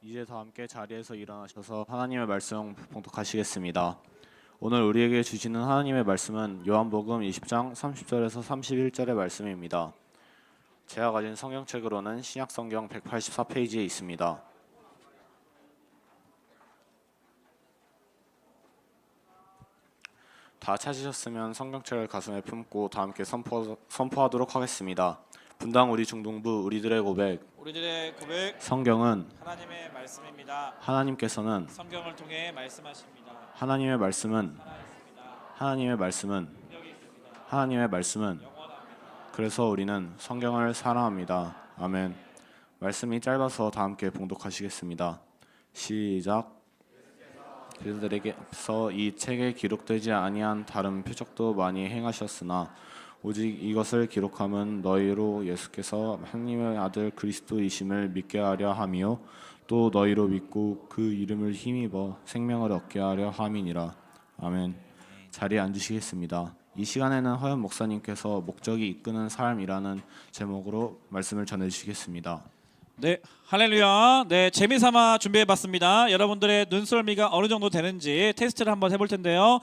이제 다 함께 자리에서 일어나셔서 하나님의 말씀 봉독하시겠습니다. 오늘 우리에게 주시는 하나님의 말씀은 요한복음 20장 30절에서 31절의 말씀입니다. 제가 가진 성경책으로는 신약성경 184페이지에 있습니다. 다 찾으셨으면 성경책을 가슴에 품고 다 함께 선포하도록 하겠습니다. 분당 우리 중동부 우리들의 고백. 성경은 하나님의 말씀입니다. 하나님께서는 성경을 통해 말씀하십니다. 하나님의 말씀은 하나님의 말씀은 그래서 우리는 성경을 사랑합니다. 아멘. 말씀이 짧아서 다 함께 봉독하시겠습니다. 시작. 그들에게서 이 책에 기록되지 아니한 다른 표적도 많이 행하셨으나 오직 이것을 기록함은 너희로 예수께서 하나님의 아들 그리스도이심을 믿게 하려 함이요 또 너희로 믿고 그 이름을 힘입어 생명을 얻게 하려 함이니라. 아멘. 자리에 앉으시겠습니다. 이 시간에는 허연 목사님께서 목적이 이끄는 삶이라는 제목으로 말씀을 전해주시겠습니다. 네, 할렐루야. 네, 재미삼아 준비해봤습니다. 여러분들의 눈썰미가 어느 정도 되는지 테스트를 한번 해볼 텐데요.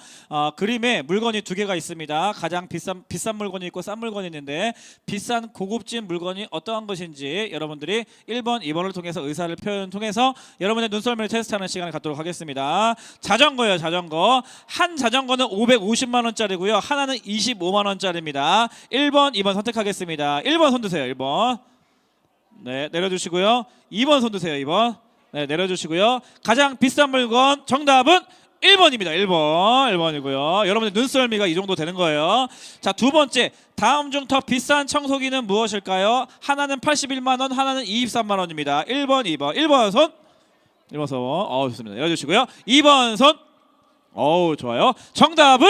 그림에 물건이 두 개가 있습니다. 가장 비싼 물건이 있고 싼 물건이 있는데 비싼 고급진 물건이 어떠한 것인지 여러분들이 1번, 2번을 통해서 의사를 표현 통해서 여러분의 눈썰미를 테스트하는 시간을 갖도록 하겠습니다. 자전거예요, 자전거. 한 자전거는 550만 원짜리고요. 하나는 25만 원짜리입니다. 1번, 2번 선택하겠습니다. 1번 손 드세요. 1번. 네, 내려주시고요. 2번 손 드세요. 2번. 네, 내려주시고요. 가장 비싼 물건 정답은 1번입니다. 1번이고요. 여러분의 눈썰미가 이 정도 되는 거예요. 자, 두 번째, 다음 중 더 비싼 청소기는 무엇일까요? 하나는 81만 원, 하나는 23만 원입니다. 1번, 2번. 1번 손. 1번 손. 좋습니다. 내려주시고요. 2번 손. 좋아요. 정답은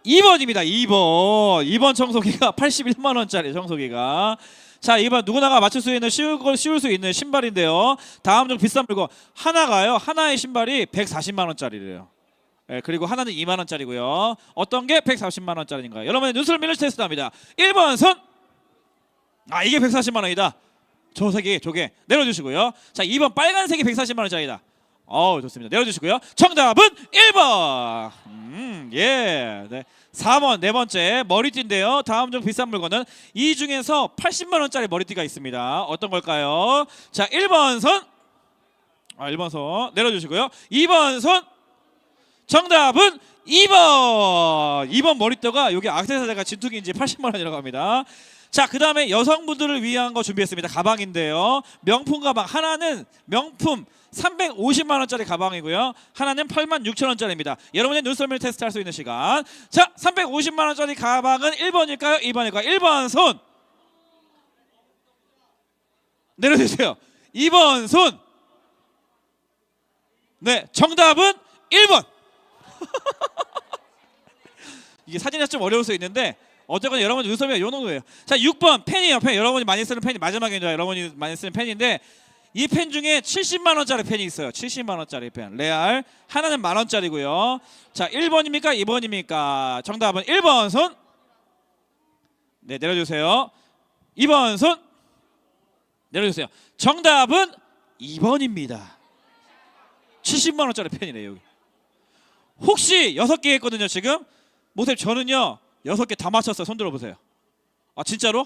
2번입니다. 2번 청소기가 81만 원짜리 청소기가. 자, 이번 누구나가 맞출 수 있는 쉬울 수 있는 신발인데요. 다음 중 비싼 물건 하나가요. 하나의 신발이 140만 원짜리래요. 네, 그리고 하나는 2만 원짜리고요. 어떤 게 140만 원짜리인가요? 여러분의 눈썰미를 테스트합니다. 1번 손. 이게 140만 원이다. 저게 내려주시고요. 자, 2번 빨간색이 140만 원짜리다. 좋습니다. 내려주시고요. 정답은 1번. 예. 네. 4번 네 번째 머리띠인데요. 다음 중 비싼 물건은 이 중에서 80만 원짜리 머리띠가 있습니다. 어떤 걸까요? 자, 1번 손. 1번 손 내려주시고요. 2번 손. 정답은 2번 머리띠가 여기 액세서리가 진퉁인지 80만 원이라고 합니다. 자, 그 다음에 여성분들을 위한 거 준비했습니다. 가방인데요. 명품 가방 하나는 명품 350만 원짜리 가방이고요. 하나는 8만 6천 원짜리입니다. 여러분의 눈썰미를 테스트할 수 있는 시간. 자, 350만 원짜리 가방은 1번일까요? 2번일까요? 1번 손. 내려주세요. 2번 손. 네, 정답은 1번. 이게 사진이 좀 어려울 수 있는데 어쨌거나 여러분 눈썰미가 이 정도예요. 자, 6번 펜이에요. 펜. 여러분이 많이 쓰는 펜이 마지막에 여러분이 많이 쓰는 펜인데 이 펜 중에 70만 원짜리 펜이 있어요. 70만 원짜리 펜. 레알. 하나는 만 원짜리고요. 자, 1번입니까? 2번입니까? 정답은 1번 손. 네, 내려주세요. 2번 손. 내려주세요. 정답은 2번입니다. 70만 원짜리 펜이네요. 여기. 혹시 6개 했거든요. 지금. 모습 저는요. 6개 다 맞췄어요. 손 들어보세요. 진짜로?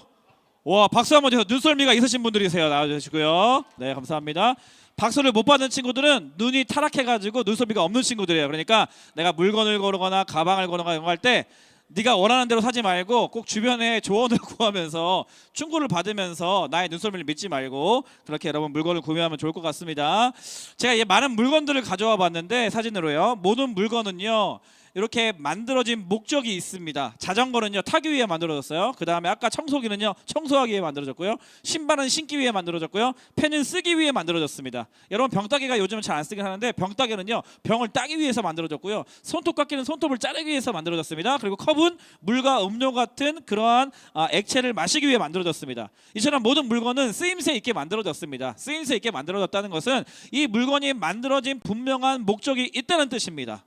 와, 박수 한번 주세요. 눈썰미가 있으신 분들이세요. 나와주시고요. 네, 감사합니다. 박수를 못 받는 친구들은 눈이 타락해가지고 눈썰미가 없는 친구들이에요. 그러니까 내가 물건을 고르거나 가방을 고르거나 이런 거 할 때 네가 원하는 대로 사지 말고 꼭 주변에 조언을 구하면서 충고를 받으면서 나의 눈썰미를 믿지 말고 그렇게 여러분 물건을 구매하면 좋을 것 같습니다. 제가 많은 물건들을 가져와 봤는데 사진으로요. 모든 물건은요. 이렇게 만들어진 목적이 있습니다. 자전거는요 타기 위해 만들어졌어요. 그 다음에 아까 청소기는요 청소하기 위해 만들어졌고요. 신발은 신기 위해 만들어졌고요. 펜은 쓰기 위해 만들어졌습니다. 여러분 병따개가 요즘은 잘 안 쓰긴 하는데 병따개는요 병을 따기 위해서 만들어졌고요. 손톱깎이는 손톱을 자르기 위해서 만들어졌습니다. 그리고 컵은 물과 음료 같은 그러한 액체를 마시기 위해 만들어졌습니다. 이처럼 모든 물건은 쓰임새 있게 만들어졌습니다. 쓰임새 있게 만들어졌다는 것은 이 물건이 만들어진 분명한 목적이 있다는 뜻입니다.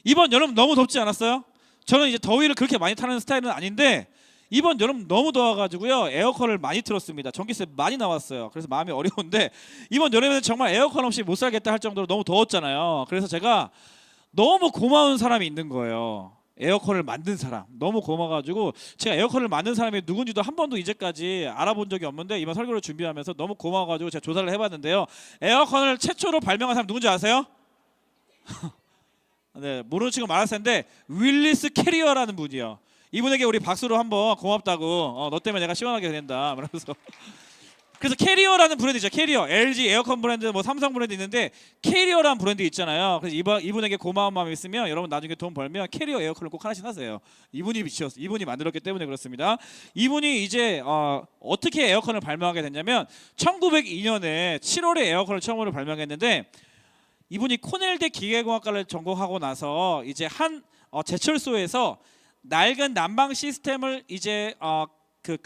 이번 여름 너무 덥지 않았어요? 저는 이제 더위를 그렇게 많이 타는 스타일은 아닌데 이번 여름 너무 더워가지고요 에어컨을 많이 틀었습니다. 전기세 많이 나왔어요. 그래서 마음이 어려운데 이번 여름에는 정말 에어컨 없이 못 살겠다 할 정도로 너무 더웠잖아요. 그래서 제가 너무 고마운 사람이 있는 거예요. 에어컨을 만든 사람 너무 고마워가지고 제가 에어컨을 만든 사람이 누군지도 한 번도 이제까지 알아본 적이 없는데 이번 설교를 준비하면서 너무 고마워가지고 제가 조사를 해봤는데요. 에어컨을 최초로 발명한 사람 누군지 아세요? 네, 모르는 친구 많았을 텐데 윌리스 캐리어라는 분이요. 이분에게 우리 박수로 한번 고맙다고 너 때문에 내가 시원하게 된다 그러면서 그래서 캐리어라는 브랜드 있죠. 캐리어 LG 에어컨 브랜드 뭐 삼성 브랜드 있는데 캐리어라는 브랜드 있잖아요. 그래서 이분에게 고마운 마음이 있으면 여러분 나중에 돈 벌면 캐리어 에어컨을 꼭 하나씩 사세요. 이분이 만들었기 때문에 그렇습니다. 이분이 이제 어떻게 에어컨을 발명하게 됐냐면 1902년에 7월에 에어컨을 처음으로 발명했는데 이분이 코넬대 기계공학과를 전공하고 나서 이제 한 제철소에서 낡은 난방 시스템을 이제 그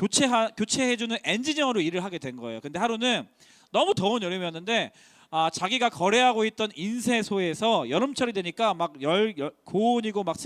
교체해주는 엔지니어로 일을 하게 된 거예요. 근데 하루는 너무 더운 여름이었는데 자기가 거래하고 있던 인쇄소에서 여름철이 되니까 막 고온이고 막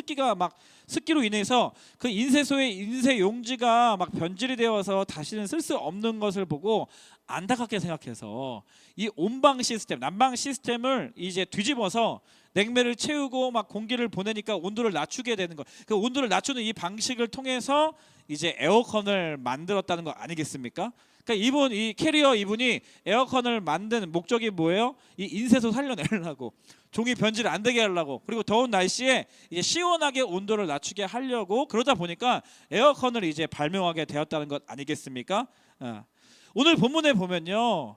습기로 인해서 그 인쇄소의 인쇄 용지가 막 변질이 되어서 다시는 쓸 수 없는 것을 보고 안타깝게 생각해서 이 온방 시스템, 난방 시스템을 이제 뒤집어서 냉매를 채우고 막 공기를 보내니까 온도를 낮추게 되는 거. 그 온도를 낮추는 이 방식을 통해서 이제 에어컨을 만들었다는 거 아니겠습니까? 그러니까 이 캐리어 이분이 에어컨을 만든 목적이 뭐예요? 이 인쇄소 살려내려고 종이 변질 안 되게 하려고 그리고 더운 날씨에 이제 시원하게 온도를 낮추게 하려고 그러다 보니까 에어컨을 이제 발명하게 되었다는 것 아니겠습니까? 오늘 본문에 보면요.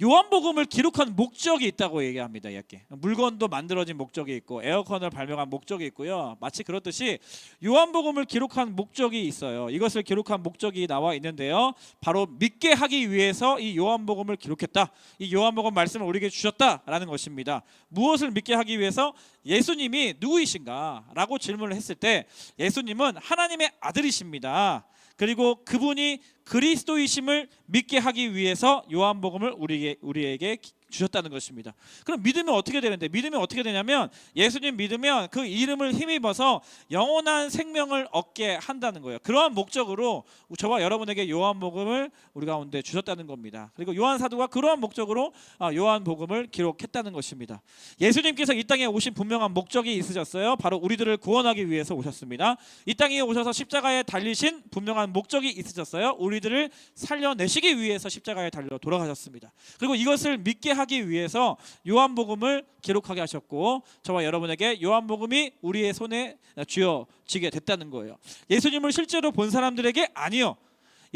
요한복음을 기록한 목적이 있다고 얘기합니다. 이렇게 물건도 만들어진 목적이 있고 에어컨을 발명한 목적이 있고요. 마치 그렇듯이 요한복음을 기록한 목적이 있어요. 이것을 기록한 목적이 나와 있는데요. 바로 믿게 하기 위해서 이 요한복음을 기록했다. 이 요한복음 말씀을 우리에게 주셨다라는 것입니다. 무엇을 믿게 하기 위해서? 예수님이 누구이신가? 라고 질문을 했을 때 예수님은 하나님의 아들이십니다. 그리고 그분이 그리스도이심을 믿게 하기 위해서 요한복음을 우리에게 주셨다는 것입니다. 그럼 믿으면 어떻게 되는데? 믿으면 어떻게 되냐면 예수님 믿으면 그 이름을 힘입어서 영원한 생명을 얻게 한다는 거예요. 그러한 목적으로 저와 여러분에게 요한복음을 우리 가운데 주셨다는 겁니다. 그리고 요한 사도가 그러한 목적으로 요한복음을 기록했다는 것입니다. 예수님께서 이 땅에 오신 분명한 목적이 있으셨어요. 바로 우리들을 구원하기 위해서 오셨습니다. 이 땅에 오셔서 십자가에 달리신 분명한 목적이 있으셨어요. 우리들을 살려내시기 위해서 십자가에 달려 돌아가셨습니다. 그리고 이것을 믿게 하기 위해서 요한복음을 기록하게 하셨고 저와 여러분에게 요한복음이 우리의 손에 쥐어지게 됐다는 거예요. 예수님을 실제로 본 사람들에게 아니요.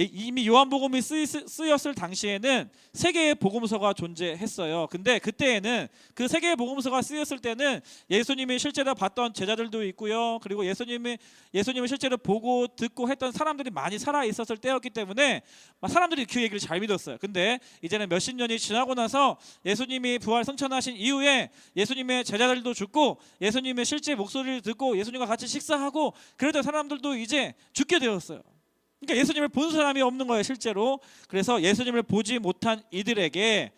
이미 요한복음이 쓰였을 당시에는 세 개의 복음서가 존재했어요. 근데 그때에는 그 세 개의 복음서가 쓰였을 때는 예수님이 실제로 봤던 제자들도 있고요. 그리고 예수님을 실제로 보고 듣고 했던 사람들이 많이 살아 있었을 때였기 때문에 사람들이 그 얘기를 잘 믿었어요. 근데 이제는 몇십 년이 지나고 나서 예수님이 부활 승천하신 이후에 예수님의 제자들도 죽고 예수님의 실제 목소리를 듣고 예수님과 같이 식사하고 그랬던 사람들도 이제 죽게 되었어요. 그러니까 예수님을 본 사람이 없는 거예요, 실제로. 그래서 예수님을 보지 못한 이들에게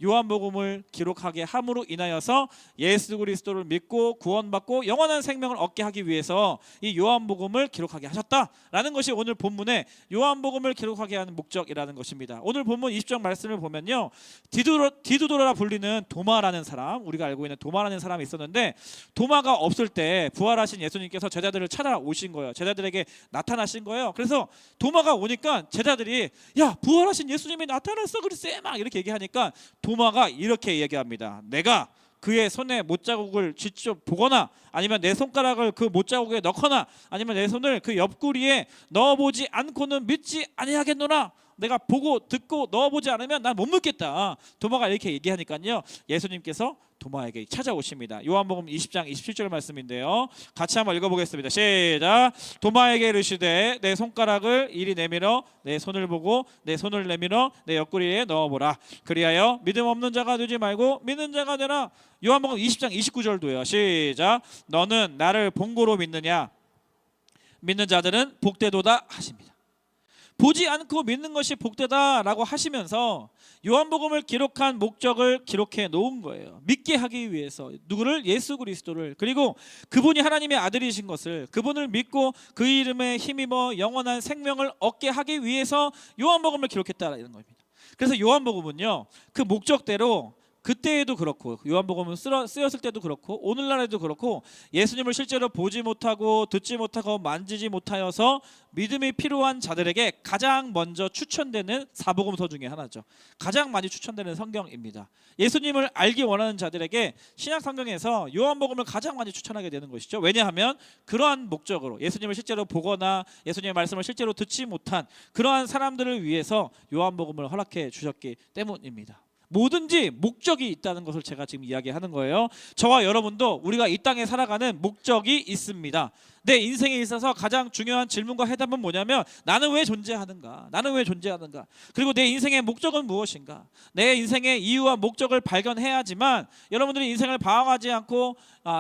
요한복음을 기록하게 함으로 인하여서 예수 그리스도를 믿고 구원받고 영원한 생명을 얻게 하기 위해서 이 요한복음을 기록하게 하셨다라는 것이 오늘 본문에 요한복음을 기록하게 하는 목적이라는 것입니다. 오늘 본문 20장 말씀을 보면요. 디두도라 불리는 도마라는 사람, 우리가 알고 있는 도마라는 사람이 있었는데 도마가 없을 때 부활하신 예수님께서 제자들을 찾아오신 거예요. 제자들에게 나타나신 거예요. 그래서 도마가 오니까 제자들이 야, 부활하신 예수님이 나타났어 글쎄 막 이렇게 얘기하니까 도마가 이렇게 얘기합니다. 내가 그의 손에 못자국을 직접 보거나 아니면 내 손가락을 그 못자국에 넣거나 아니면 내 손을 그 옆구리에 넣어보지 않고는 믿지 아니하겠노라. 내가 보고 듣고 넣어보지 않으면 난 못 믿겠다. 도마가 이렇게 얘기하니까요. 예수님께서 도마에게 찾아오십니다. 요한복음 20장 27절 말씀인데요. 같이 한번 읽어보겠습니다. 시작. 도마에게 이르시되 내 손가락을 이리 내밀어 내 손을 보고 내 손을 내밀어 내 옆구리에 넣어보라. 그리하여 믿음 없는 자가 되지 말고 믿는 자가 되라. 요한복음 20장 29절도요. 시작. 너는 나를 본고로 믿느냐? 믿는 자들은 복되도다 하십니다. 보지 않고 믿는 것이 복되다라고 하시면서 요한복음을 기록한 목적을 기록해 놓은 거예요. 믿게 하기 위해서 누구를? 예수 그리스도를. 그리고 그분이 하나님의 아들이신 것을, 그분을 믿고 그 이름에 힘입어 영원한 생명을 얻게 하기 위해서 요한복음을 기록했다라는 겁니다. 그래서 요한복음은요, 그 목적대로 그때에도 그렇고 요한복음은 쓰였을 때도 그렇고 오늘날에도 그렇고 예수님을 실제로 보지 못하고 듣지 못하고 만지지 못하여서 믿음이 필요한 자들에게 가장 먼저 추천되는 사복음서 중에 하나죠. 가장 많이 추천되는 성경입니다. 예수님을 알기 원하는 자들에게 신약 성경에서 요한복음을 가장 많이 추천하게 되는 것이죠. 왜냐하면 그러한 목적으로 예수님을 실제로 보거나 예수님의 말씀을 실제로 듣지 못한 그러한 사람들을 위해서 요한복음을 허락해 주셨기 때문입니다. 뭐든지 목적이 있다는 것을 제가 지금 이야기하는 거예요. 저와 여러분도 우리가 이 땅에 살아가는 목적이 있습니다. 내 인생에 있어서 가장 중요한 질문과 해답은 뭐냐면 나는 왜 존재하는가? 나는 왜 존재하는가? 그리고 내 인생의 목적은 무엇인가? 내 인생의 이유와 목적을 발견해야지만 여러분들이 인생을 방황하지 않고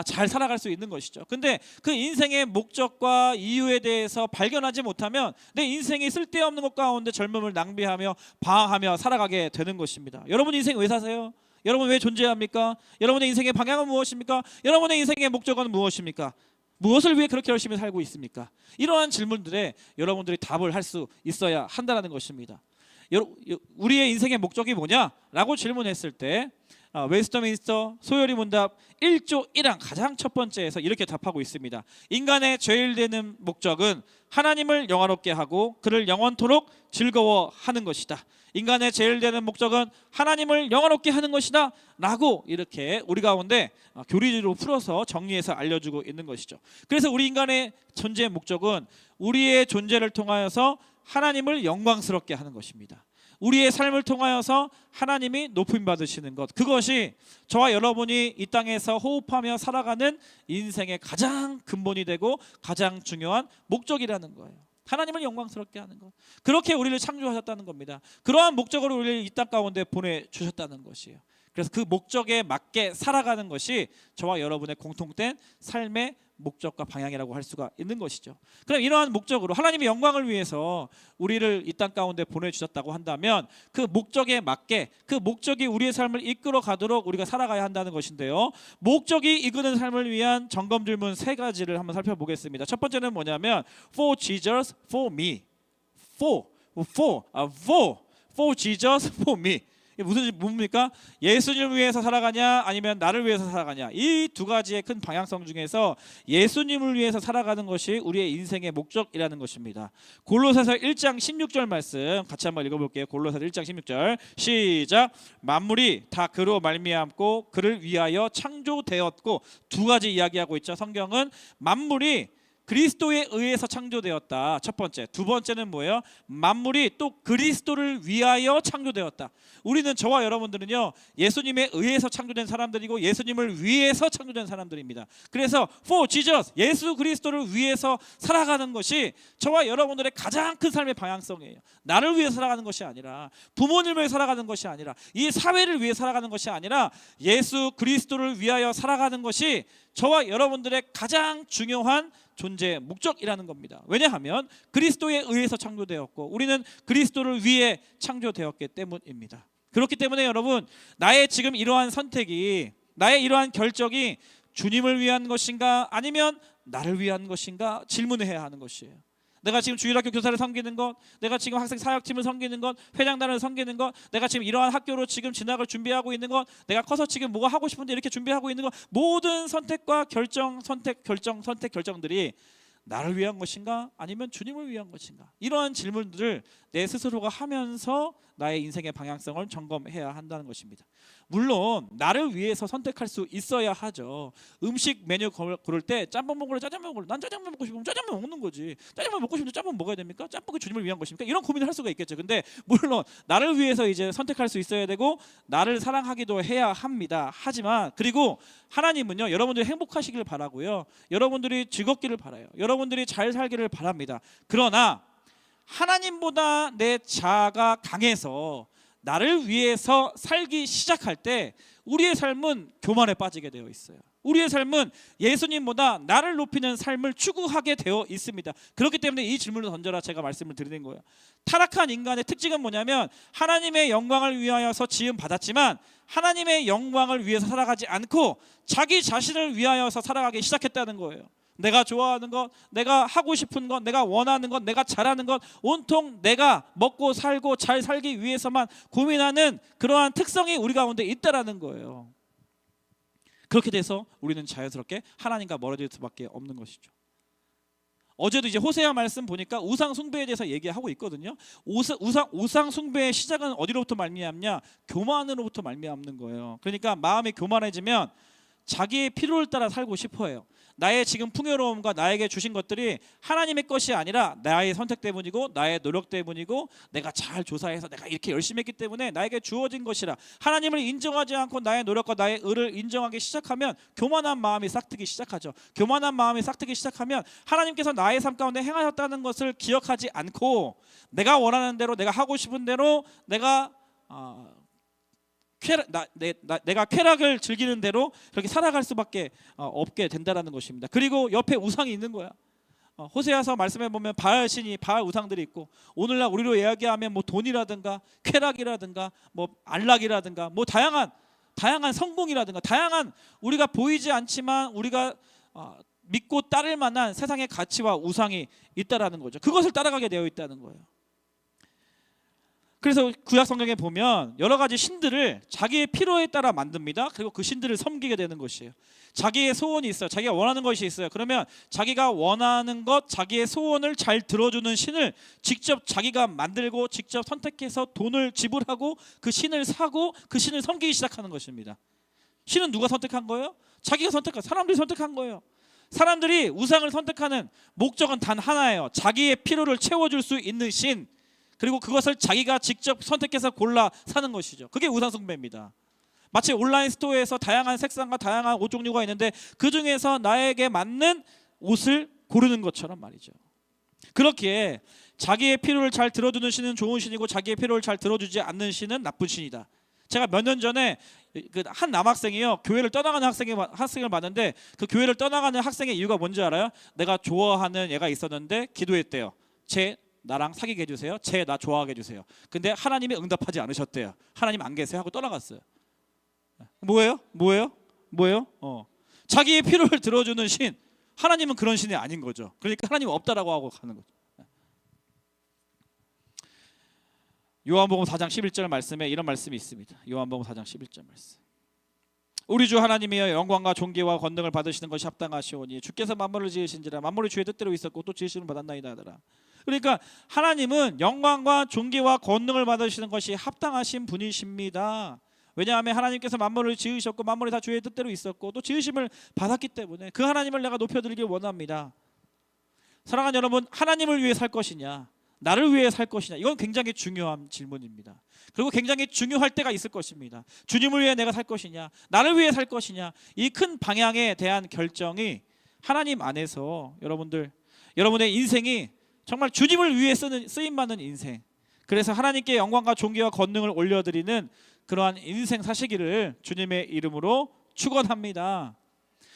잘 살아갈 수 있는 것이죠. 근데 그 인생의 목적과 이유에 대해서 발견하지 못하면 내 인생이 쓸데없는 것 가운데 젊음을 낭비하며 방황하며 살아가게 되는 것입니다. 여러분 인생 왜 사세요? 여러분 왜 존재합니까? 여러분의 인생의 방향은 무엇입니까? 여러분의 인생의 목적은 무엇입니까? 무엇을 위해 그렇게 열심히 살고 있습니까? 이러한 질문들에 여러분들이 답을 할 수 있어야 한다는 것입니다. 우리의 인생의 목적이 뭐냐라고 질문했을 때 웨스터민스터 소요리 문답 1조 1항 가장 첫 번째에서 이렇게 답하고 있습니다. 인간의 제일 되는 목적은 하나님을 영화롭게 하고 그를 영원토록 즐거워하는 것이다. 인간의 제일 되는 목적은 하나님을 영화롭게 하는 것이다 라고 이렇게 우리 가운데 교리로 풀어서 정리해서 알려주고 있는 것이죠. 그래서 우리 인간의 존재의 목적은 우리의 존재를 통하여서 하나님을 영광스럽게 하는 것입니다. 우리의 삶을 통하여서 하나님이 높임 받으시는 것, 그것이 저와 여러분이 이 땅에서 호흡하며 살아가는 인생의 가장 근본이 되고 가장 중요한 목적이라는 거예요. 하나님을 영광스럽게 하는 것. 그렇게 우리를 창조하셨다는 겁니다. 그러한 목적으로 우리를 이 땅 가운데 보내주셨다는 것이에요. 그래서 그 목적에 맞게 살아가는 것이 저와 여러분의 공통된 삶의 목적과 방향이라고 할 수가 있는 것이죠. 그럼 이러한 목적으로 하나님의 영광을 위해서 우리를 이 땅 가운데 보내주셨다고 한다면 그 목적에 맞게 그 목적이 우리의 삶을 이끌어 가도록 우리가 살아가야 한다는 것인데요. 목적이 이끄는 삶을 위한 점검 질문 세 가지를 한번 살펴보겠습니다. 첫 번째는 뭐냐면 For Jesus, for me. For Jesus, for me. 이게 무슨 뭡니까? 예수님을 위해서 살아가냐 아니면 나를 위해서 살아가냐, 이 두 가지의 큰 방향성 중에서 예수님을 위해서 살아가는 것이 우리의 인생의 목적이라는 것입니다. 골로새서 1장 16절 말씀 같이 한번 읽어볼게요. 골로새서 1장 16절 시작. 만물이 다 그로 말미암고 그를 위하여 창조되었고, 두 가지 이야기하고 있죠. 성경은 만물이 그리스도에 의해서 창조되었다. 첫 번째. 두 번째는 뭐예요? 만물이 또 그리스도를 위하여 창조되었다. 우리는 저와 여러분들은요, 예수님에 의해서 창조된 사람들이고 예수님을 위해서 창조된 사람들입니다. 그래서 for Jesus, 예수 그리스도를 위해서 살아가는 것이 저와 여러분들의 가장 큰 삶의 방향성이에요. 나를 위해 살아가는 것이 아니라, 부모님을 위해 살아가는 것이 아니라, 이 사회를 위해 살아가는 것이 아니라 예수 그리스도를 위하여 살아가는 것이 저와 여러분들의 가장 중요한 존재의 목적이라는 겁니다. 왜냐하면 그리스도에 의해서 창조되었고 우리는 그리스도를 위해 창조되었기 때문입니다. 그렇기 때문에 여러분, 나의 지금 이러한 선택이, 나의 이러한 결정이 주님을 위한 것인가 아니면 나를 위한 것인가 질문해야 하는 것이에요. 내가 지금 주일학교 교사를 섬기는 것, 내가 지금 학생 사역팀을 섬기는 것, 회장단을 섬기는 것, 내가 지금 이러한 학교로 지금 진학을 준비하고 있는 것, 내가 커서 지금 뭐가 하고 싶은데 이렇게 준비하고 있는 것, 모든 선택과 결정들이 나를 위한 것인가 아니면 주님을 위한 것인가, 이러한 질문들을 내 스스로가 하면서 나의 인생의 방향성을 점검해야 한다는 것입니다. 물론 나를 위해서 선택할 수 있어야 하죠. 음식 메뉴 고를 때 짬뽕 먹을래 짜장면 먹을래? 난 짜장면 먹고 싶으면 짜장면 먹는 거지. 짜장면 먹고 싶은데 짬뽕 먹어야 됩니까? 짬뽕이 주님을 위한 것입니까? 이런 고민을 할 수가 있겠죠. 근데 물론 나를 위해서 이제 선택할 수 있어야 되고 나를 사랑하기도 해야 합니다. 하지만 그리고 하나님은요, 여러분들이 행복하시길 바라고요, 여러분들이 즐겁기를 바라요, 여러분들이 잘 살기를 바랍니다. 그러나 하나님보다 내 자아가 강해서 나를 위해서 살기 시작할 때 우리의 삶은 교만에 빠지게 되어 있어요. 우리의 삶은 예수님보다 나를 높이는 삶을 추구하게 되어 있습니다. 그렇기 때문에 이 질문을 던져라 제가 말씀을 드리는 거예요. 타락한 인간의 특징은 뭐냐면 하나님의 영광을 위하여서 지음 받았지만 하나님의 영광을 위해서 살아가지 않고 자기 자신을 위하여서 살아가기 시작했다는 거예요. 내가 좋아하는 것, 내가 하고 싶은 것, 내가 원하는 것, 내가 잘하는 것, 온통 내가 먹고 살고 잘 살기 위해서만 고민하는 그러한 특성이 우리 가운데 있다라는 거예요. 그렇게 돼서 우리는 자연스럽게 하나님과 멀어질 수밖에 없는 것이죠. 어제도 이제 호세아 말씀 보니까 우상 숭배에 대해서 얘기하고 있거든요. 우상 숭배의 시작은 어디로부터 말미암냐? 교만으로부터 말미암는 거예요. 그러니까 마음이 교만해지면 자기의 필요를 따라 살고 싶어해요. 나의 지금 풍요로움과 나에게 주신 것들이 하나님의 것이 아니라 나의 선택 때문이고 나의 노력 때문이고 내가 잘 조사해서 내가 이렇게 열심히 했기 때문에 나에게 주어진 것이라 하나님을 인정하지 않고 나의 노력과 나의 의를 인정하기 시작하면 교만한 마음이 싹트기 시작하죠. 교만한 마음이 싹트기 시작하면 하나님께서 나의 삶 가운데 행하셨다는 것을 기억하지 않고 내가 원하는 대로 내가 하고 싶은 대로 내가 내가 쾌락을 즐기는 대로 그렇게 살아갈 수밖에 없게 된다라는 것입니다. 그리고 옆에 우상이 있는 거야. 호세아서 말씀해 보면 바알 신이 바알 우상들이 있고 오늘날 우리로 이야기하면 뭐 돈이라든가 쾌락이라든가 뭐 안락이라든가 뭐 다양한 성공이라든가 다양한 우리가 보이지 않지만 우리가 믿고 따를 만한 세상의 가치와 우상이 있다라는 거죠. 그것을 따라가게 되어 있다는 거예요. 그래서 구약 성경에 보면 여러 가지 신들을 자기의 필요에 따라 만듭니다. 그리고 그 신들을 섬기게 되는 것이에요. 자기의 소원이 있어요. 자기가 원하는 것이 있어요. 그러면 자기가 원하는 것, 자기의 소원을 잘 들어주는 신을 직접 자기가 만들고 직접 선택해서 돈을 지불하고 그 신을 사고 그 신을 섬기기 시작하는 것입니다. 신은 누가 선택한 거예요? 자기가 선택한, 사람들이 선택한 거예요. 사람들이 우상을 선택하는 목적은 단 하나예요. 자기의 필요를 채워줄 수 있는 신, 그리고 그것을 자기가 직접 선택해서 골라 사는 것이죠. 그게 우상 숭배입니다. 마치 온라인 스토어에서 다양한 색상과 다양한 옷 종류가 있는데 그 중에서 나에게 맞는 옷을 고르는 것처럼 말이죠. 그렇기에 자기의 필요를 잘 들어주는 신은 좋은 신이고 자기의 필요를 잘 들어주지 않는 신은 나쁜 신이다. 제가 몇 년 전에 한 남학생이요, 교회를 떠나가는 학생을 봤는데 그 교회를 떠나가는 학생의 이유가 뭔지 알아요? 내가 좋아하는 애가 있었는데 기도했대요. 나랑 사귀게 해주세요. 나 좋아하게 해주세요. 근데 하나님이 응답하지 않으셨대요. 하나님 안 계세요 하고 떠나갔어요. 뭐예요? 자기의 필요를 들어주는 신, 하나님은 그런 신이 아닌 거죠. 그러니까 하나님은 없다라고 하고 가는 거죠. 요한복음 4장 11절 말씀에 이런 말씀이 있습니다. 요한복음 4장 11절 말씀. 우리 주 하나님이여 영광과 존귀와 권능을 받으시는 것이 합당하시오니 주께서 만물을 지으신지라 만물이 주의 뜻대로 있었고 또 지으심을 받았나이다 하더라. 그러니까 하나님은 영광과 존귀와 권능을 받으시는 것이 합당하신 분이십니다. 왜냐하면 하나님께서 만물을 지으셨고 만물이 다 주의 뜻대로 있었고 또 지으심을 받았기 때문에 그 하나님을 내가 높여드리길 원합니다. 사랑하는 여러분, 하나님을 위해 살 것이냐 나를 위해 살 것이냐, 이건 굉장히 중요한 질문입니다. 그리고 굉장히 중요할 때가 있을 것입니다. 주님을 위해 내가 살 것이냐 나를 위해 살 것이냐, 이 큰 방향에 대한 결정이 하나님 안에서 여러분의 인생이 정말 주님을 위해 쓰임받는 인생, 그래서 하나님께 영광과 존귀와 권능을 올려드리는 그러한 인생 사시기를 주님의 이름으로 축원합니다.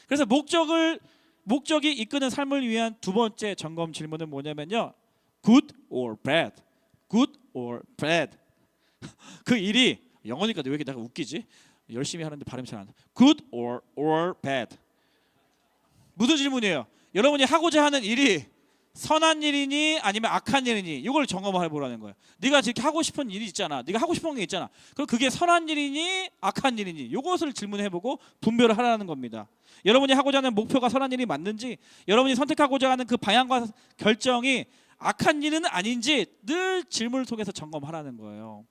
그래서 목적이 이끄는 삶을 위한 두 번째 점검 질문은 뭐냐면요, good or bad, good or bad. 그 일이 영어니까 왜 이렇게 내가 웃기지? 열심히 하는데 발음이 잘 안 나. good or bad. 무슨 질문이에요? 여러분이 하고자 하는 일이 선한 일이니 아니면 악한 일이니 이걸 점검해 보라는 거예요. 네가 지금 하고 싶은 일이 있잖아. 네가 하고 싶은 게 있잖아. 그럼 그게 선한 일이니 악한 일이니 이것을 질문해보고 분별을 하라는 겁니다. 여러분이 하고자 하는 목표가 선한 일이 맞는지, 여러분이 선택하고자 하는 그 방향과 결정이 악한 일은 아닌지 늘 질문을 통해서 점검하라는 거예요.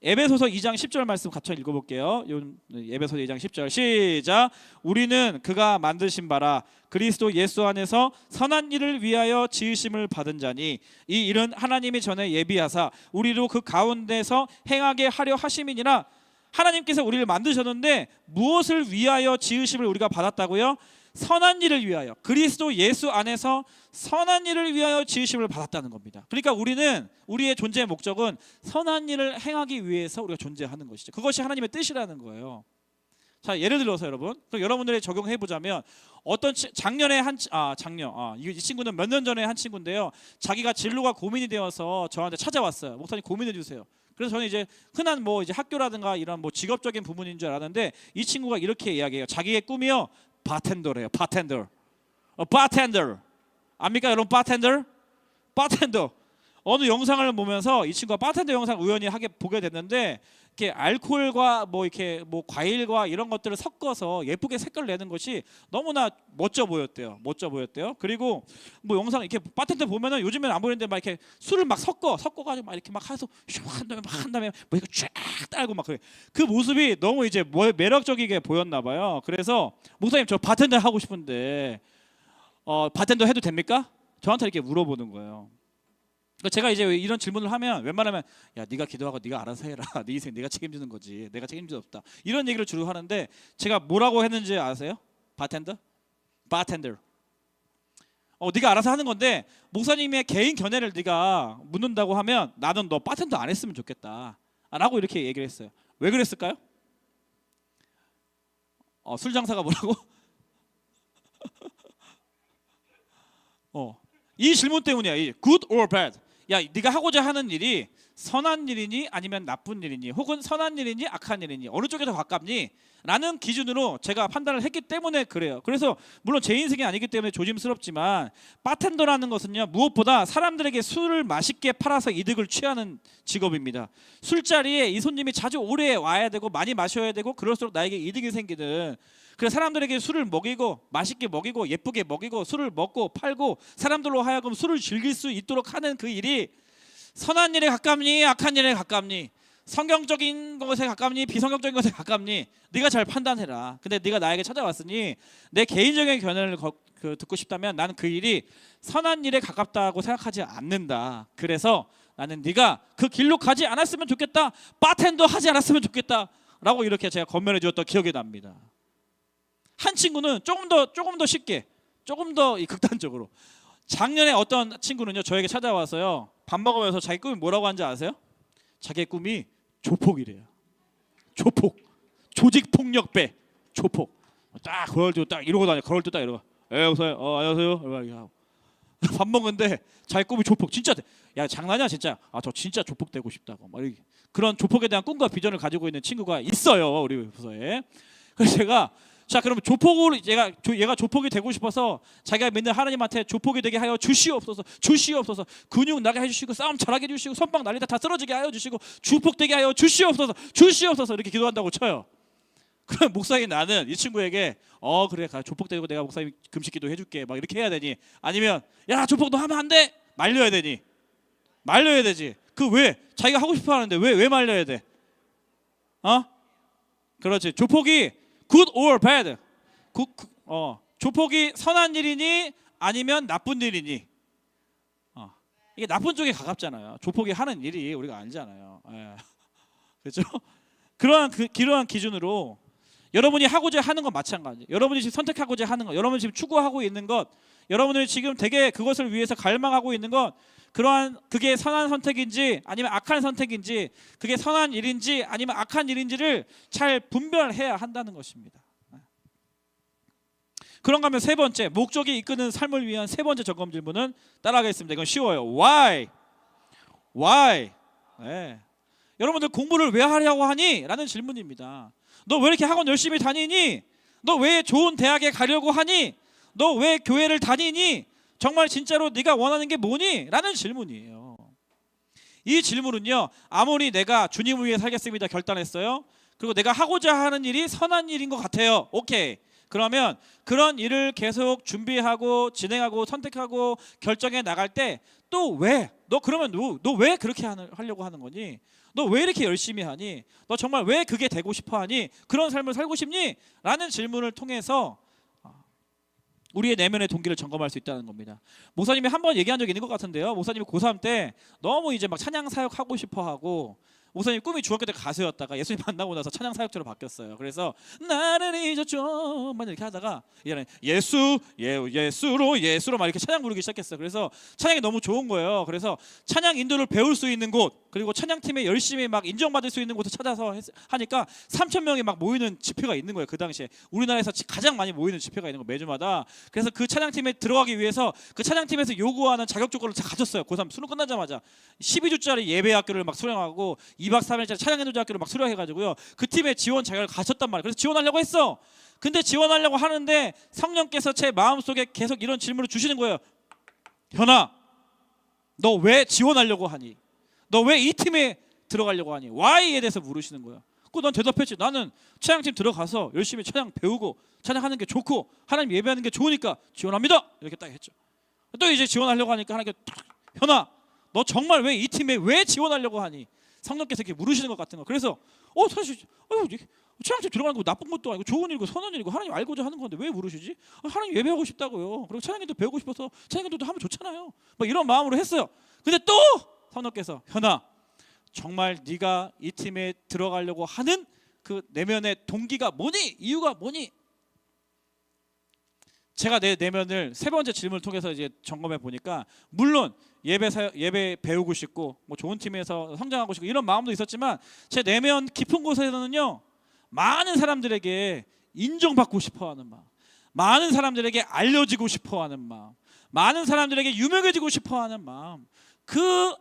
에베소서 2장 10절 말씀 같이 읽어볼게요. 에베소서 2장 10절 시작. 우리는 그가 만드신 바라 그리스도 예수 안에서 선한 일을 위하여 지으심을 받은 자니 이 일은 하나님이 전에 예비하사 우리로 그 가운데서 행하게 하려 하심이니라. 하나님께서 우리를 만드셨는데 무엇을 위하여 지으심을 우리가 받았다고요? 선한 일을 위하여 그리스도 예수 안에서 선한 일을 위하여 지으심을 받았다는 겁니다. 그러니까 우리는 우리의 존재의 목적은 선한 일을 행하기 위해서 우리가 존재하는 것이죠. 그것이 하나님의 뜻이라는 거예요. 자, 예를 들어서 여러분, 여러분들이 적용해 보자면 어떤 작년에 이 친구는 몇 년 전에 한 친구인데요. 자기가 진로가 고민이 되어서 저한테 찾아왔어요. 목사님 고민해 주세요. 그래서 저는 이제 흔한 뭐 이제 학교라든가 이런 뭐 직업적인 부분인 줄 알았는데 이 친구가 이렇게 이야기해요. 자기의 꿈이요 바텐더래요. 바텐더. 바텐더. 압니까 여러분? 바텐더. 어느 영상을 보면서 이 친구가 바텐더 영상 우연히 보게 됐는데 이렇게 알코올과 뭐 이렇게 뭐 과일과 이런 것들을 섞어서 예쁘게 색깔을 내는 것이 너무나 멋져 보였대요. 그리고 뭐 영상 이렇게 바텐더 보면은 요즘에는 안 보이는데 막 이렇게 술을 막 섞어가지고 막 이렇게 막 해서 한 다음에 뭐 이거 쫙 따고 막 그래. 그 모습이 너무 이제 매력적이게 보였나 봐요. 그래서 목사님 저 바텐더 하고 싶은데 바텐더 해도 됩니까? 저한테 이렇게 물어보는 거예요. 제가 이제 이런 질문을 하면 웬만하면 야 네가 기도하고 네가 알아서 해라. 네 인생 네가 책임지는 거지. 내가 책임질 수 없다. 이런 얘기를 주로 하는데 제가 뭐라고 했는지 아세요? 바텐더. 네가 알아서 하는 건데 목사님의 개인 견해를 네가 묻는다고 하면 나는 너 바텐더 안 했으면 좋겠다. 라고 이렇게 얘기를 했어요. 왜 그랬을까요? 술 장사가 뭐라고? 이 질문 때문이야. 이 good or bad. 야, 네가 하고자 하는 일이 선한 일이니 아니면 나쁜 일이니 혹은 선한 일이니 악한 일이니 어느 쪽에 더 가깝니? 라는 기준으로 제가 판단을 했기 때문에 그래요. 그래서 물론 제 인생이 아니기 때문에 조심스럽지만 바텐더라는 것은요 무엇보다 사람들에게 술을 맛있게 팔아서 이득을 취하는 직업입니다. 술자리에 이 손님이 자주 오래 와야 되고 많이 마셔야 되고 그럴수록 나에게 이득이 생기는, 그래서 사람들에게 술을 먹이고 맛있게 먹이고 예쁘게 먹이고 술을 먹고 팔고 사람들로 하여금 술을 즐길 수 있도록 하는 그 일이 선한 일에 가깝니 악한 일에 가깝니, 성경적인 것에 가깝니 비성경적인 것에 가깝니, 네가 잘 판단해라. 근데 네가 나에게 찾아왔으니 내 개인적인 견해를 듣고 싶다면 나는 그 일이 선한 일에 가깝다고 생각하지 않는다. 그래서 나는 네가 그 길로 가지 않았으면 좋겠다, 바텐더 하지 않았으면 좋겠다 라고 이렇게 제가 건면해 주었던 기억이 납니다. 한 친구는 조금 더 쉽게, 조금 더 극단적으로, 작년에 어떤 친구는요 저에게 찾아와서요 밥 먹으면서 자기 꿈이 뭐라고 하는지 아세요? 자기의 꿈이 조폭이래요. 조직폭력배 조폭. 딱 그럴 때 딱 이러고 다녀. 그럴 때 딱 이러고 여보세요? 안녕하세요? 이렇게 하고 밥 먹는데 자기 꿈이 조폭. 진짜 야 장난이야 진짜. 저 진짜 조폭 되고 싶다고 막 이렇게. 그런 조폭에 대한 꿈과 비전을 가지고 있는 친구가 있어요 우리 부서에. 그래서 제가 자 그러면 조폭으로 얘가 조폭이 되고 싶어서 자기가 맨날 하나님한테 조폭이 되게 하여 주시옵소서 근육 나게 해주시고 싸움 잘하게 해주시고 손빵 날리다 다 쓰러지게 하여 주시고 주폭 되게 하여 주시옵소서 이렇게 기도한다고 쳐요. 그럼 목사님 나는 이 친구에게 그래 가 조폭 되고 내가 목사님 금식 기도 해줄게 막 이렇게 해야 되니, 아니면 야 조폭 너 하면 안 돼 말려야 되니? 말려야 되지. 그 왜 자기가 하고 싶어 하는데 왜 말려야 돼? 그렇지. 조폭이 good or bad. 조폭이 선한 일이니 아니면 나쁜 일이니. 이게 나쁜 쪽에 가깝잖아요. 조폭이 하는 일이 우리가 알잖아요. 그렇죠? 그러한 기준으로 여러분이 하고자 하는 건 마찬가지. 여러분이 지금 선택하고자 하는 것, 여러분이 지금 추구하고 있는 것, 여러분들이 지금 되게 그것을 위해서 갈망하고 있는 것, 그게 선한 선택인지 아니면 악한 선택인지, 그게 선한 일인지 아니면 악한 일인지를 잘 분별해야 한다는 것입니다. 그런가 하면 세 번째, 목적이 이끄는 삶을 위한 세 번째 점검 질문은 따라가겠습니다. 이건 쉬워요. Why? 네. 여러분들 공부를 왜 하려고 하니? 라는 질문입니다. 너 왜 이렇게 학원 열심히 다니니? 너 왜 좋은 대학에 가려고 하니? 너 왜 교회를 다니니? 정말 진짜로 네가 원하는 게 뭐니? 라는 질문이에요. 이 질문은요 아무리 내가 주님을 위해 살겠습니다 결단했어요, 그리고 내가 하고자 하는 일이 선한 일인 것 같아요, 오케이. 그러면 그런 일을 계속 준비하고 진행하고 선택하고 결정해 나갈 때 또 왜? 너 그러면 너 왜 그렇게 하려고 하는 거니? 너 왜 이렇게 열심히 하니? 너 정말 왜 그게 되고 싶어 하니? 그런 삶을 살고 싶니? 라는 질문을 통해서 우리의 내면의 동기를 점검할 수 있다는 겁니다. 목사님이 한번 얘기한 적이 있는 것 같은데요. 목사님이 고3 때 너무 이제 막 찬양 사역 하고 싶어 하고 목사님 꿈이 중학교 때 가수였다가 예수님 만나고 나서 찬양 사역자로 바뀌었어요. 그래서 나를 잊었죠만 이렇게 하다가 이제는 예수로 막 이렇게 찬양 부르기 시작했어요. 그래서 찬양이 너무 좋은 거예요. 그래서 찬양 인도를 배울 수 있는 곳, 그리고 찬양팀에 열심히 막 인정받을 수 있는 곳을 찾아서 하니까 3,000명이 막 모이는 집회가 있는 거예요. 그 당시에 우리나라에서 가장 많이 모이는 집회가 있는 거 매주마다. 그래서 그 찬양팀에 들어가기 위해서 그 찬양팀에서 요구하는 자격 조건을 다 가졌어요. 고3 수능 끝나자마자 12주짜리 예배학교를 막 수령하고 2박 3일짜리 찬양인도학교를 막 수령해가지고요. 그 팀에 지원 자격을 가졌단 말이에요. 그래서 지원하려고 했어. 근데 지원하려고 하는데 성령께서 제 마음속에 계속 이런 질문을 주시는 거예요. 현아, 너 왜 지원하려고 하니? 너 왜 이 팀에 들어가려고 하니? Why에 대해서 물으시는 거예요. 난 대답했지. 나는 찬양팀 들어가서 열심히 찬양 배우고 찬양하는 게 좋고 하나님 예배하는 게 좋으니까 지원합니다. 이렇게 딱 했죠. 또 이제 지원하려고 하니까 하나님께 현아, 너 정말 왜 이 팀에 왜 지원하려고 하니? 성령께서 이렇게 물으시는 것 같은 거. 그래서 사실 찬양팀 들어가는 거 나쁜 것도 아니고 좋은 일이고 선한 일이고 하나님 알고자 하는 건데 왜 물으시지? 하나님 예배하고 싶다고요. 그리고 찬양인도 배우고 싶어서 찬양인도도 하면 좋잖아요. 막 이런 마음으로 했어요. 근데 또 성령께서 현아, 정말 네가 이 팀에 들어가려고 하는 그 내면의 동기가 뭐니? 이유가 뭐니? 제가 내 내면을 세 번째 질문을 통해서 이제 점검해 보니까 물론 예배 배우고 싶고 뭐 좋은 팀에서 성장하고 싶고 이런 마음도 있었지만 제 내면 깊은 곳에서는요, 많은 사람들에게 인정받고 싶어하는 마음, 많은 사람들에게 알려지고 싶어하는 마음, 많은 사람들에게 유명해지고 싶어하는 마음, 그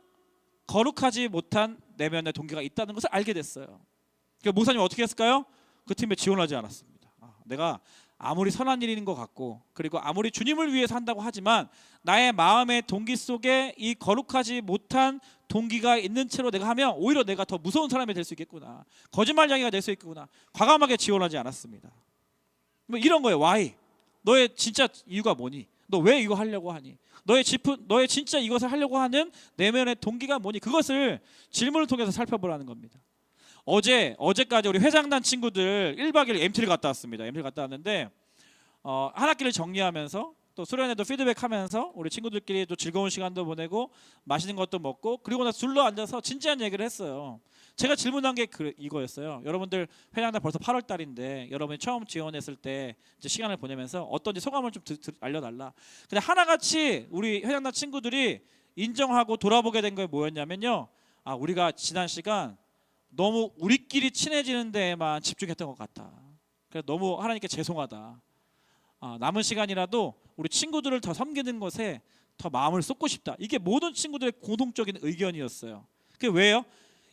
거룩하지 못한 내면의 동기가 있다는 것을 알게 됐어요. 그러니까 목사님 어떻게 했을까요? 그 팀에 지원하지 않았습니다. 내가 아무리 선한 일인 것 같고 그리고 아무리 주님을 위해서 한다고 하지만 나의 마음의 동기 속에 이 거룩하지 못한 동기가 있는 채로 내가 하면 오히려 내가 더 무서운 사람이 될 수 있겠구나, 거짓말쟁이가 될 수 있겠구나, 과감하게 지원하지 않았습니다. 뭐 이런 거예요. Why? 너의 진짜 이유가 뭐니? 너 왜 이거 하려고 하니? 너의 진짜 이것을 하려고 하는 내면의 동기가 뭐니? 그것을 질문을 통해서 살펴보라는 겁니다. 어제까지 우리 회장단 친구들 1박 2일 MT를 갔다 왔습니다. MT를 갔다 왔는데 한 학기를 정리하면서 또 수련회도 피드백하면서 우리 친구들끼리 또 즐거운 시간도 보내고 맛있는 것도 먹고 그리고 나서 둘러 앉아서 진지한 얘기를 했어요. 제가 질문한 게 이거였어요. 여러분들 회장단 벌써 8월 달인데 여러분이 처음 지원했을 때 이제 시간을 보내면서 어떤지 소감을 좀 알려달라. 근데 하나같이 우리 회장단 친구들이 인정하고 돌아보게 된 게 뭐였냐면요, 우리가 지난 시간 너무 우리끼리 친해지는 데에만 집중했던 것 같다. 그래서 너무 하나님께 죄송하다. 남은 시간이라도 우리 친구들을 더 섬기는 것에 더 마음을 쏟고 싶다. 이게 모든 친구들의 공통적인 의견이었어요. 그게 왜요?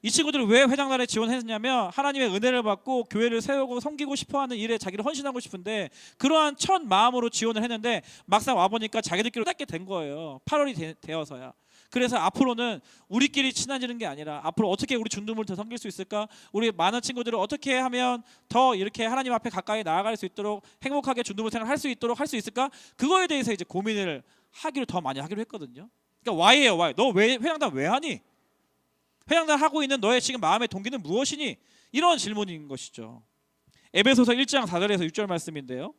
이 친구들이 왜 회장단에 지원했냐면 하나님의 은혜를 받고 교회를 세우고 섬기고 싶어하는 일에 자기를 헌신하고 싶은데 그러한 첫 마음으로 지원을 했는데 막상 와보니까 자기들끼리 닦게 된 거예요. 8월이 되어서야. 그래서 앞으로는 우리끼리 친해지는 게 아니라 앞으로 어떻게 우리 중등부를 더 섬길 수 있을까? 우리 많은 친구들을 어떻게 하면 더 이렇게 하나님 앞에 가까이 나아갈 수 있도록 행복하게 중등부 생활을 할 수 있도록 할 수 있을까? 그거에 대해서 이제 고민을 더 많이 하기로 했거든요. 그러니까 Why예요. Why? 너 왜 회장단 왜 하니? 회장단 하고 있는 너의 지금 마음의 동기는 무엇이니? 이런 질문인 것이죠. 에베소서 1장 4절에서 6절 말씀인데요.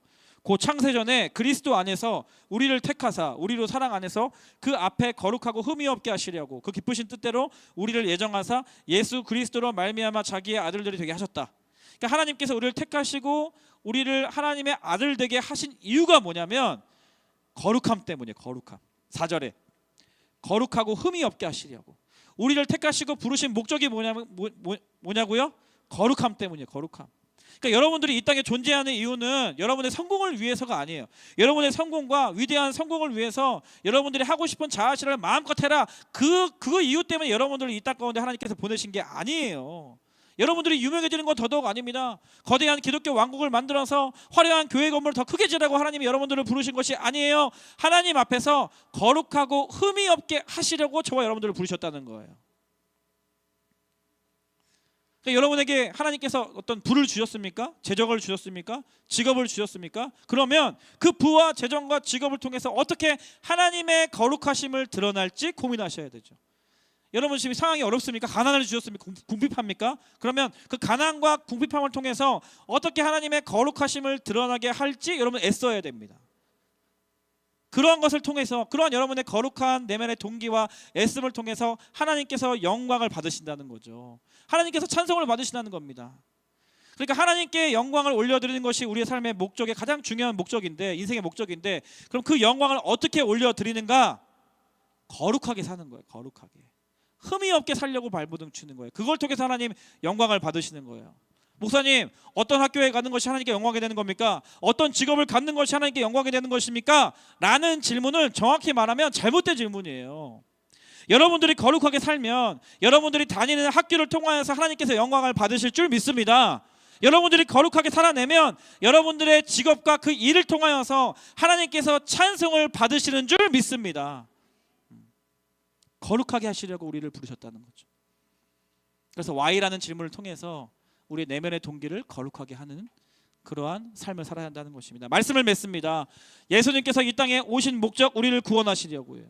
그 창세전에 그리스도 안에서 우리를 택하사 우리로 사랑 안에서 그 앞에 거룩하고 흠이 없게 하시려고 그 기쁘신 뜻대로 우리를 예정하사 예수 그리스도로 말미암아 자기의 아들들이 되게 하셨다. 그러니까 하나님께서 우리를 택하시고 우리를 하나님의 아들 되게 하신 이유가 뭐냐면 거룩함 때문이에요. 거룩함. 4절에 거룩하고 흠이 없게 하시려고 우리를 택하시고 부르신 목적이 뭐냐고요? 거룩함 때문이에요. 거룩함. 그러니까 여러분들이 이 땅에 존재하는 이유는 여러분의 성공을 위해서가 아니에요. 여러분의 성공과 위대한 성공을 위해서 여러분들이 하고 싶은 자아실현을 마음껏 해라. 그 이유 때문에 여러분들을 이 땅 가운데 하나님께서 보내신 게 아니에요. 여러분들이 유명해지는 건 더더욱 아닙니다. 거대한 기독교 왕국을 만들어서 화려한 교회 건물을 더 크게 지라고 하나님이 여러분들을 부르신 것이 아니에요. 하나님 앞에서 거룩하고 흠이 없게 하시려고 저와 여러분들을 부르셨다는 거예요. 그러니까 여러분에게 하나님께서 어떤 부를 주셨습니까? 재정을 주셨습니까? 직업을 주셨습니까? 그러면 그 부와 재정과 직업을 통해서 어떻게 하나님의 거룩하심을 드러날지 고민하셔야 되죠. 여러분 지금 상황이 어렵습니까? 가난을 주셨습니까? 궁핍합니까? 그러면 그 가난과 궁핍함을 통해서 어떻게 하나님의 거룩하심을 드러나게 할지 여러분 애써야 됩니다. 그러한 것을 통해서, 그러한 여러분의 거룩한 내면의 동기와 애씀을 통해서 하나님께서 영광을 받으신다는 거죠. 하나님께서 찬송을 받으신다는 겁니다. 그러니까 하나님께 영광을 올려드리는 것이 우리의 삶의 목적의 가장 중요한 목적인데, 인생의 목적인데, 그럼 그 영광을 어떻게 올려드리는가? 거룩하게 사는 거예요. 거룩하게. 흠이 없게 살려고 발버둥 치는 거예요. 그걸 통해서 하나님 영광을 받으시는 거예요. 목사님, 어떤 학교에 가는 것이 하나님께 영광이 되는 겁니까? 어떤 직업을 갖는 것이 하나님께 영광이 되는 것입니까? 라는 질문은 정확히 말하면 잘못된 질문이에요. 여러분들이 거룩하게 살면 여러분들이 다니는 학교를 통하여서 하나님께서 영광을 받으실 줄 믿습니다. 여러분들이 거룩하게 살아내면 여러분들의 직업과 그 일을 통하여서 하나님께서 찬송을 받으시는 줄 믿습니다. 거룩하게 하시려고 우리를 부르셨다는 거죠. 그래서 Y라는 질문을 통해서 우리의 내면의 동기를 거룩하게 하는 그러한 삶을 살아야 한다는 것입니다. 말씀을 맺습니다. 예수님께서 이 땅에 오신 목적, 우리를 구원하시려고요.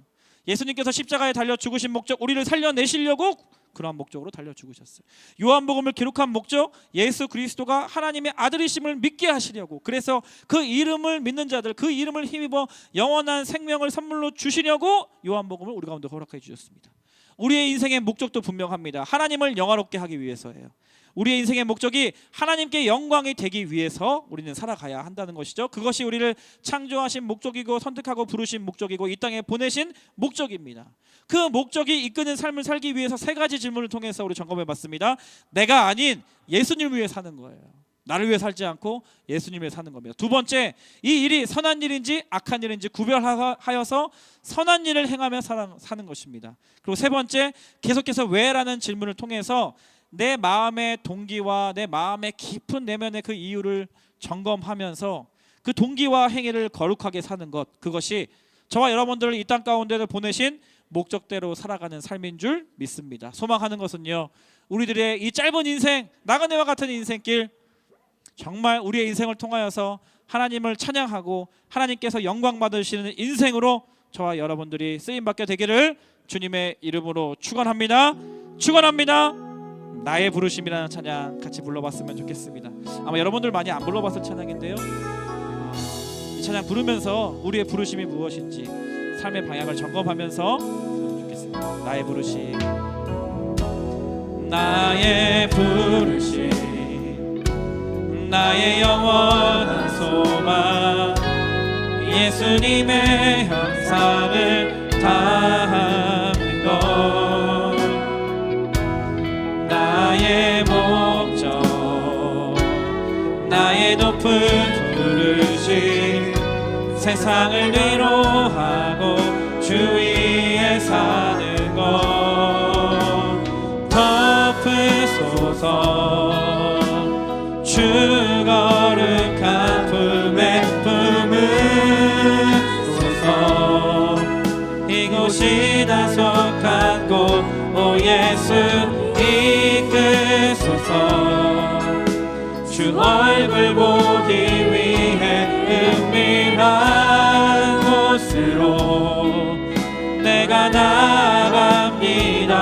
예수님께서 십자가에 달려 죽으신 목적, 우리를 살려내시려고 그러한 목적으로 달려 죽으셨어요. 요한복음을 기록한 목적, 예수 그리스도가 하나님의 아들이심을 믿게 하시려고, 그래서 그 이름을 믿는 자들, 그 이름을 힘입어 영원한 생명을 선물로 주시려고 요한복음을 우리 가운데 허락해 주셨습니다. 우리의 인생의 목적도 분명합니다. 하나님을 영화롭게 하기 위해서예요. 우리의 인생의 목적이 하나님께 영광이 되기 위해서 우리는 살아가야 한다는 것이죠. 그것이 우리를 창조하신 목적이고 선택하고 부르신 목적이고 이 땅에 보내신 목적입니다. 그 목적이 이끄는 삶을 살기 위해서 세 가지 질문을 통해서 우리 점검해 봤습니다. 내가 아닌 예수님을 위해 사는 거예요. 나를 위해 살지 않고 예수님을 위해 사는 겁니다. 두 번째, 이 일이 선한 일인지 악한 일인지 구별하여서 선한 일을 행하며 사는 것입니다. 그리고 세 번째, 계속해서 왜라는 질문을 통해서 내 마음의 동기와 내 마음의 깊은 내면의 그 이유를 점검하면서 그 동기와 행위를 거룩하게 사는 것, 그것이 저와 여러분들을 이 땅 가운데 보내신 목적대로 살아가는 삶인 줄 믿습니다. 소망하는 것은요, 우리들의 이 짧은 인생, 나그네와 같은 인생길, 정말 우리의 인생을 통하여서 하나님을 찬양하고 하나님께서 영광 받으시는 인생으로 저와 여러분들이 쓰임받게 되기를 주님의 이름으로 축원합니다. 축원합니다. 나의 부르심이라는 찬양 같이 불러봤으면 좋겠습니다. 아마 여러분들 많이 안 불러봤을 찬양인데요, 이 찬양 부르면서 우리의 부르심이 무엇인지 삶의 방향을 점검하면서 좋겠습니다. 나의 부르심, 나의 부르심, 나의 영원한 소망, 예수님의 형상을 담는 것, 나의 목적, 나의 높은 부르심, 세상을 위로하고 주 위에 사는 것 덮으소서. 주 거룩한 품에 품으소서. 이곳이 나 속한 곳, 오 예수 이끄소서. 주 얼굴 보기 위해 은밀한 곳으로 내가 나갑니다.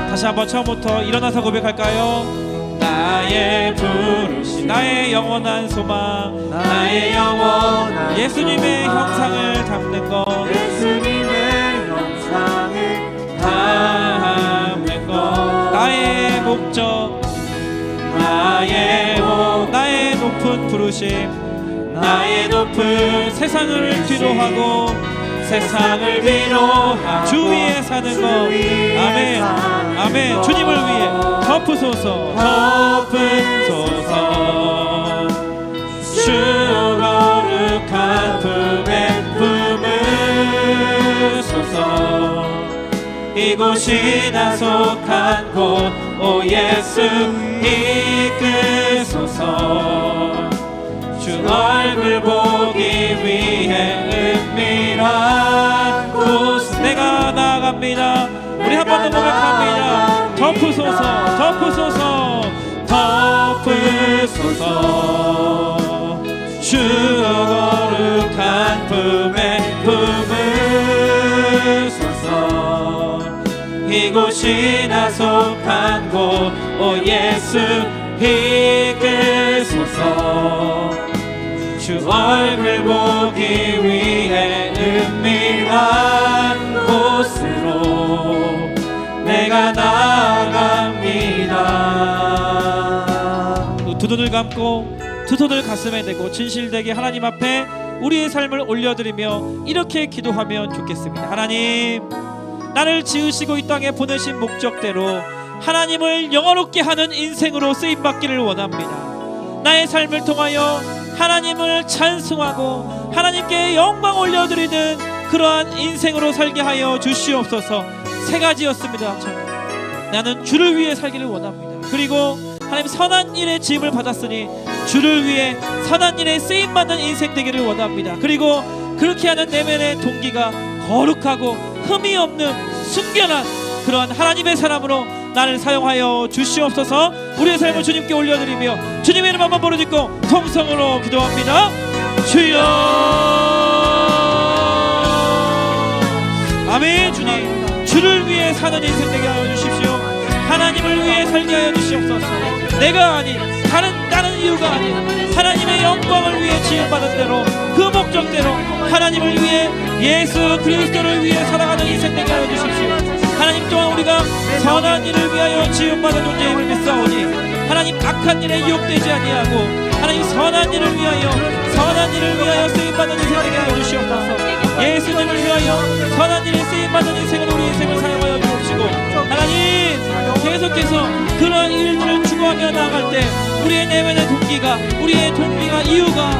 다시 한번 처음부터 일어나서 고백할까요? 나의 부르심, 나의 영원한 소망, 나의 영원한 예수님의 소망, 형상을 담는 것, 예수님의 형상을 담는 것, 나의 목적, 나의 높은 부르심, 나의 높은 세상을 뒤로하고 세상을 위로하고 주 위에 사는 것. 아멘, 아멘. 주님을 위해 덮으소서, 덮으소서. 주 거룩한 품에 품으소서. 이곳이 나 속한 곳, 오 예수 이끄소서. 주 얼굴 보기 위해 은밀한 곳 내가 나갑니다. 우리 한 번 더 고백합니다. 덮으소서, 덮으소서, 덮으소서. 주 거룩한 품에 품으소서. 이곳이 나 속한 곳, 오 예수 이끄소서. 주 얼굴 보기 위해 은밀한 곳으로 내가 나아갑니다. 두 눈을 감고 두 손을 가슴에 대고 진실되게 하나님 앞에 우리의 삶을 올려드리며 이렇게 기도하면 좋겠습니다. 하나님, 나를 지으시고 이 땅에 보내신 목적대로 하나님을 영화롭게 하는 인생으로 쓰임받기를 원합니다. 나의 삶을 통하여 하나님을 찬송하고 하나님께 영광 올려드리는 그러한 인생으로 살게 하여 주시옵소서. 세 가지였습니다. 나는 주를 위해 살기를 원합니다. 그리고 하나님, 선한 일에 지음을 받았으니 주를 위해 선한 일에 쓰임받는 인생 되기를 원합니다. 그리고 그렇게 하는 내면의 동기가 거룩하고 흠이 없는 순결한 그런 하나님의 사람으로 나를 사용하여 주시옵소서. 우리의 삶을 주님께 올려드리며 주님의 이름 한번 부르짖고 통성으로 기도합니다. 주여. 아멘. 주님, 주를 위해 사는 인생 되게 하여 주십시오. 하나님을 위해 살게 하여 주시옵소서. 내가 아닌 다른 이유가 아닌 하나님의 영광을 위해 지음받은 대로 그 목적대로 하나님을 위해 예수 그리스도를 위해 살아가는 인생 되게 하여 주십시오. 하나님 또한 우리가 선한 일을 위하여 지음받은 존재임을 믿사오니 하나님 악한 일에 유혹되지 아니하고 하나님 선한 일을 위하여 쓰임받는 인생 되게 하여 주시옵소서. 예수님을 위하여 선한 일에 쓰임받는 인생은 우리 인생을 사용하여 주옵시고 하나님 계속해서 그런 일들을 추구하며 나아갈 때 우리의 내면의 동기가 이유가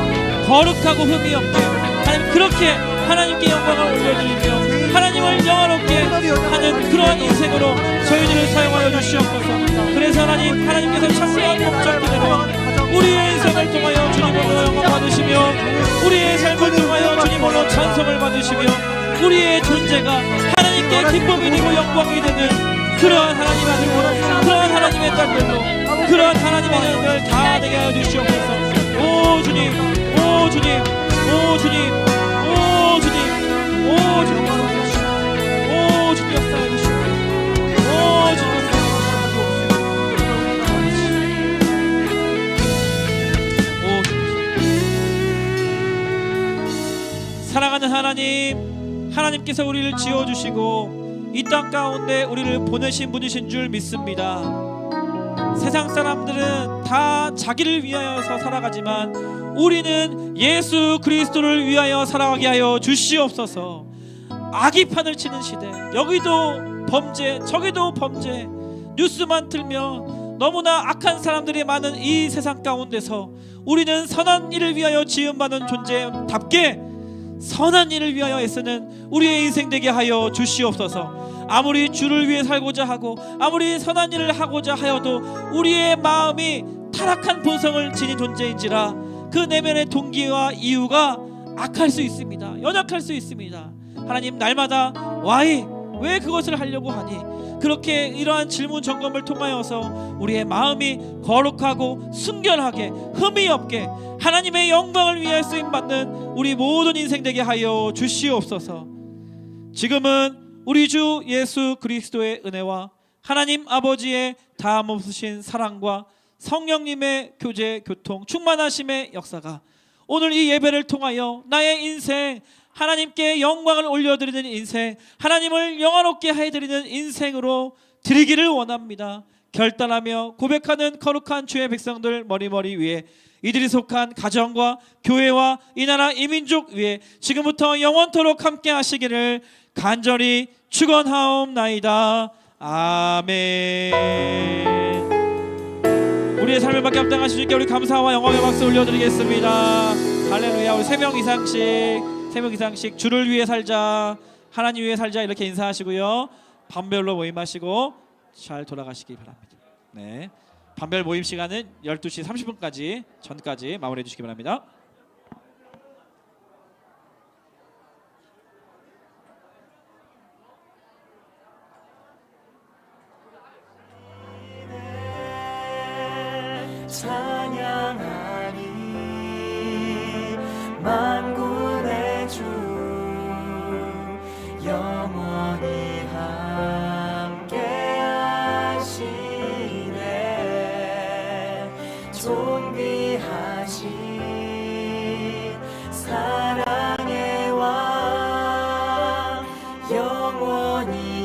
거룩하고 흠이 없게 하나님 그렇게 하나님께 영광을 올려드리며 하나님을 영화롭게 하는 그러한 인생으로 저희들을 사용하여 주시옵소서. 그래서 하나님께서 창조한 목적대로 우리의 인생을 통하여 주님으로 영광 받으시며 우리의 삶을 통하여 주님으로 찬송을 받으시며 우리의 존재가 하나님께 기쁨이 되고 영광이 되는 그러한 하나님의 아들로 그러한 하나님의 딸들로 그러한 하나님의 자녀들 다 되게 하여 주시옵소서. 오 주님, 오 주님, 오 주님, 오 주님, 오 주님 역사해 주시옵소서. 오 주님 역사해 주시옵소서. 오 주님 역사해 주시옵소서. 오 주님. 사랑하는 하나님께서 우리를 지어주시고 이 땅 가운데 우리를 보내신 분이신 줄 믿습니다. 세상 사람들은 다 자기를 위하여서 살아가지만 우리는 예수 그리스도를 위하여 살아가게 하여 주시옵소서. 악이 판을 치는 시대, 여기도 범죄 저기도 범죄, 뉴스만 틀면 너무나 악한 사람들이 많은 이 세상 가운데서 우리는 선한 일을 위하여 지음받은 존재답게 선한 일을 위하여 애쓰는 우리의 인생 되게 하여 주시옵소서. 아무리 주를 위해 살고자 하고 아무리 선한 일을 하고자 하여도 우리의 마음이 타락한 본성을 지닌 존재인지라 그 내면의 동기와 이유가 악할 수 있습니다. 연약할 수 있습니다. 하나님, 날마다 왜 그것을 하려고 하니? 그렇게 이러한 질문 점검을 통하여서 우리의 마음이 거룩하고 순결하게 흠이 없게 하나님의 영광을 위해 쓰임받는 우리 모든 인생 되게 하여 주시옵소서. 지금은 우리 주 예수 그리스도의 은혜와 하나님 아버지의 다함없으신 사랑과 성령님의 교제, 교통, 충만하심의 역사가 오늘 이 예배를 통하여 나의 인생, 하나님께 영광을 올려드리는 인생, 하나님을 영화롭게 해드리는 인생으로 드리기를 원합니다. 결단하며 고백하는 거룩한 주의 백성들 머리머리 위에 이들이 속한 가정과 교회와 이 나라 이 민족 위에 지금부터 영원토록 함께 하시기를 간절히 축원하옵나이다. 아멘. 우리의 삶을 받게 합당하신 주님께 우리 감사와 영광의 박수 올려드리겠습니다. 할렐루야. 우리 3명 이상씩 주를 위해 살자, 하나님 위해 살자 이렇게 인사하시고요. 반별로 모임하시고 잘 돌아가시기 바랍니다. 네, 반별 모임 시간은 12시 30분까지 전까지 마무리해 주시기 바랍니다. 찬양하리 만군의 주 영원히 함께 하시네. 존귀하신 영원히